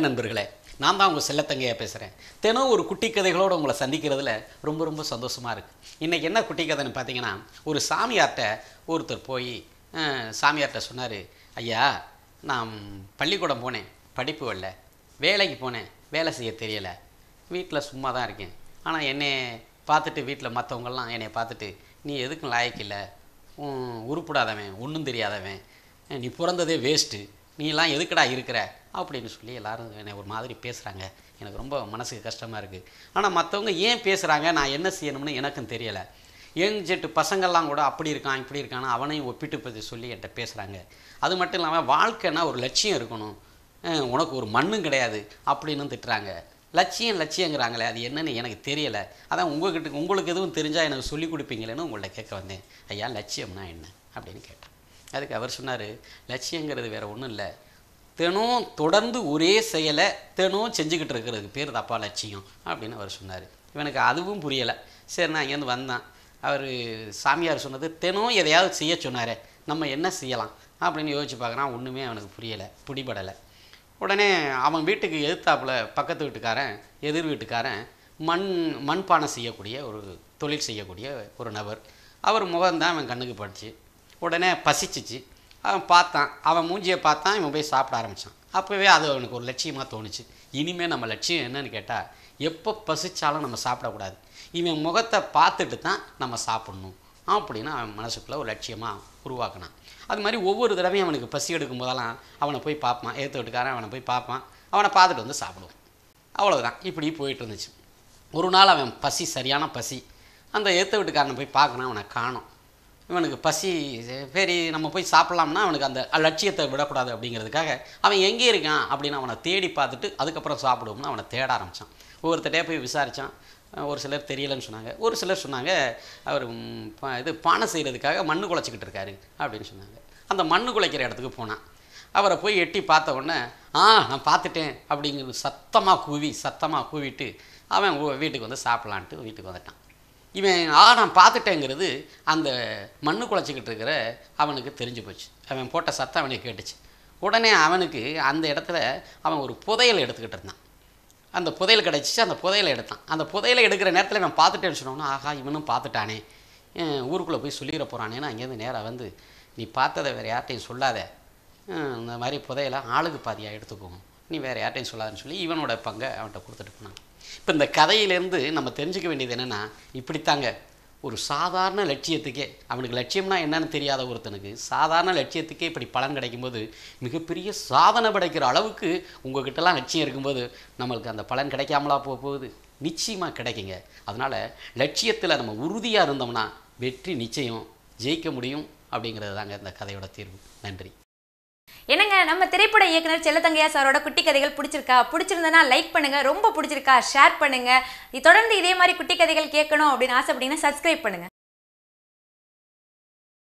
வணக்கம் நண்பர்களே, நான் தான் உங்கள் செல்லத்தங்கையாக பேசுகிறேன். தினம் ஒரு குட்டி கதைகளோடு உங்களை சந்திக்கிறதுல ரொம்ப சந்தோஷமாக இருக்குது. இன்றைக்கி என்ன குட்டி கதைன்னு பார்த்தீங்கன்னா, ஒரு சாமியார்கிட்ட ஒருத்தர் போய் சாமியார்கிட்ட சொன்னார், ஐயா நான் பள்ளிக்கூடம் போனேன், படிப்பு வரல, வேலைக்கு போனேன், வேலை செய்ய தெரியலை, வீட்டில் சும்மா தான் இருக்கேன். ஆனால் என்னை பார்த்துட்டு வீட்டில் மற்றவங்கெல்லாம் என்னை பார்த்துட்டு நீ எதுக்கும் லாயக்கில்லை, உருப்படாதவன், ஒன்றும் தெரியாதவன், நீ பிறந்ததே வேஸ்ட்டு, நீலாம் எதுக்கடா இருக்கிற அப்படின்னு சொல்லி எல்லோரும் என்னை ஒரு மாதிரி பேசுகிறாங்க. எனக்கு ரொம்ப மனசுக்கு கஷ்டமாக இருக்குது. ஆனால் மற்றவங்க ஏன் பேசுகிறாங்க, நான் என்ன செய்யணும்னு எனக்கும் தெரியலை. எஞ்சிட்டு பசங்கள்லாம் கூட அப்படி இருக்கான் இப்படி இருக்கான்னு அவனையும் ஒப்பிட்டு பற்றி சொல்லி என்கிட்ட பேசுகிறாங்க. அது மட்டும் இல்லாமல் வாழ்க்கைன்னா ஒரு லட்சியம் இருக்கணும், உனக்கு ஒரு மண்ணும் கிடையாது அப்படின்னு திட்டுறாங்க. லட்சியங்கிறாங்களே, அது என்னன்னு எனக்கு தெரியலை. அதான் உங்களுக்கு எதுவும் தெரிஞ்சால் எனக்கு சொல்லிக் கொடுப்பீங்களேன்னு உங்கள்கிட்ட கேட்க வந்தேன். ஐயா லட்சியம்னா என்ன அப்படின்னு கேட்டேன். அதுக்கு அவர் சொன்னார், லட்சியங்கிறது வேறு ஒன்றும் இல்லை, தினம் தொடர்ந்து ஒரே செயலை தினம் செஞ்சுக்கிட்டு இருக்கிறதுக்கு பேர் தப்பா லட்சியம் அப்படின்னு அவர் சொன்னார். இவனுக்கு அதுவும் புரியலை. சரி நான் இங்கேருந்து வந்தான். அவர் சாமியார் சொன்னது தினம் எதையாவது செய்ய சொன்னார், நம்ம என்ன செய்யலாம் அப்படின்னு யோசிச்சு பார்க்குறான். ஒன்றுமே அவனுக்கு புரியலை, பிடிபடலை. உடனே அவன் வீட்டுக்கு எதிர்த்தாப்புல பக்கத்து வீட்டுக்காரன், எதிர் வீட்டுக்காரன் மண்பானை செய்யக்கூடிய ஒரு தொழில் செய்யக்கூடிய ஒரு நபர். அவர் முகம்தான் அவன் கண்ணுக்கு பட்டுச்சு. உடனே பசிச்சிச்சு. அவன் பார்த்தான், அவன் மூஞ்சியை பார்த்தான், இவன் போய் சாப்பிட ஆரம்பித்தான். அப்போவே அது அவனுக்கு ஒரு லட்சியமாக தோணுச்சு. இனிமேல் நம்ம லட்சியம் என்னன்னு கேட்டால், எப்போ பசிச்சாலும் நம்ம சாப்பிடக்கூடாது, இவன் முகத்தை பார்த்துட்டு தான் நம்ம சாப்பிட்ணும் அப்படின்னு அவன் மனசுக்குள்ளே ஒரு லட்சியமாக உருவாக்கினான். அது மாதிரி ஒவ்வொரு தடவையும் அவனுக்கு பசி எடுக்கும் போதெல்லாம் அவனை போய் பார்ப்பான், ஏற்ற வீட்டுக்காரன் அவனை போய் பார்ப்பான், அவனை பார்த்துட்டு வந்து சாப்பிடுவான். அவ்வளோதான், இப்படி போயிட்டு இருந்துச்சு. ஒரு நாள் அவன் பசி, சரியான பசி, அந்த ஏற்ற வீட்டுக்காரனை போய் பார்க்கணும், அவனை காணோம். இவனுக்கு பசி, சரி நம்ம போய் சாப்பிட்லாம்னா அவனுக்கு அந்த லட்சியத்தை விடக்கூடாது அப்படிங்கிறதுக்காக அவன் எங்கே இருக்கான் அப்படின்னு அவனை தேடி பார்த்துட்டு அதுக்கப்புறம் சாப்பிடுவோம்னு அவனை தேட ஆரம்பித்தான். ஒவ்வொருத்தட்டே போய் விசாரித்தான். ஒரு சிலர் தெரியலைன்னு சொன்னாங்க, ஒரு சிலர் சொன்னாங்க அவர் பானை செய்கிறதுக்காக மண் குழைச்சிக்கிட்டு இருக்காரு அப்படின்னு சொன்னாங்க. அந்த மண் குழைக்கிற இடத்துக்கு போனான். அவரை போய் எட்டி பார்த்த உடனே நான் பார்த்துட்டேன் அப்படிங்கிறது சத்தமாக கூவிட்டு அவன் வீட்டுக்கு வந்து சாப்பிட்லான்ட்டு வீட்டுக்கு வந்துட்டான். இவன் நான் பார்த்துட்டேங்கிறது அந்த மண்ணு குழைச்சிக்கிட்டு இருக்கிற அவனுக்கு தெரிஞ்சு போச்சு. அவன் போட்ட சத்தம் அவனுக்கு கேட்டுச்சு. உடனே அவனுக்கு அந்த இடத்துல அவன் ஒரு புதையல் எடுத்துக்கிட்டு இருந்தான். அந்த புதையல் கிடச்சிச்சு, அந்த புதையலை எடுத்தான். அந்த புதையலை எடுக்கிற நேரத்தில் இவன் பார்த்துட்டேன்னு சொன்னோன்னா, ஆகா இவனும் பார்த்துட்டானே, ஊருக்குள்ளே போய் சொல்லிட போகிறானேன்னு அங்கேருந்து நேராக வந்து, நீ பார்த்ததை வேறு யார்ட்டையும் சொல்லாத, இந்த மாதிரி புதையலை ஆளுக்கு பாதியாக எடுத்துக்குவோம், நீ வேறு யார்ட்டையும் சொல்லாதுன்னு சொல்லி இவனோட பங்கை அவன்கிட்ட கொடுத்துட்டு போனான். இப்போ இந்த கதையிலேருந்து நம்ம தெரிஞ்சுக்க வேண்டியது என்னென்னா, இப்படித்தாங்க ஒரு சாதாரண லட்சியத்துக்கே, அவனுக்கு லட்சியம்னா என்னன்னு தெரியாத ஒருத்தனுக்கு சாதாரண லட்சியத்துக்கே இப்படி பலன் கிடைக்கும்போது, மிகப்பெரிய சாதனை படைக்கிற அளவுக்கு உங்கள்கிட்டலாம் லட்சியம் இருக்கும்போது நம்மளுக்கு அந்த பலன் கிடைக்காமலா போகுது? நிச்சயமாக கிடைக்குங்க. அதனால் லட்சியத்தில் நம்ம உறுதியாக இருந்தோம்னா வெற்றி நிச்சயம், ஜெயிக்க முடியும் அப்படிங்கிறது தாங்க இந்த கதையோட தீர்வு. நன்றி. என்னங்க, நம்ம திரைப்பட இயக்குனர் செல்லத்தங்கையா சாரோட குட்டி கதைகள் பிடிச்சிருந்தனா லைக் பண்ணுங்க, ரொம்ப பிடிச்சிருக்கா ஷேர் பண்ணுங்க. தொடர்ந்து இதே மாதிரி குட்டி கதைகள் கேட்கணும் அப்படின்னு ஆசைப்பட்டீங்கன்னா சப்ஸ்கிரைப் பண்ணுங்க.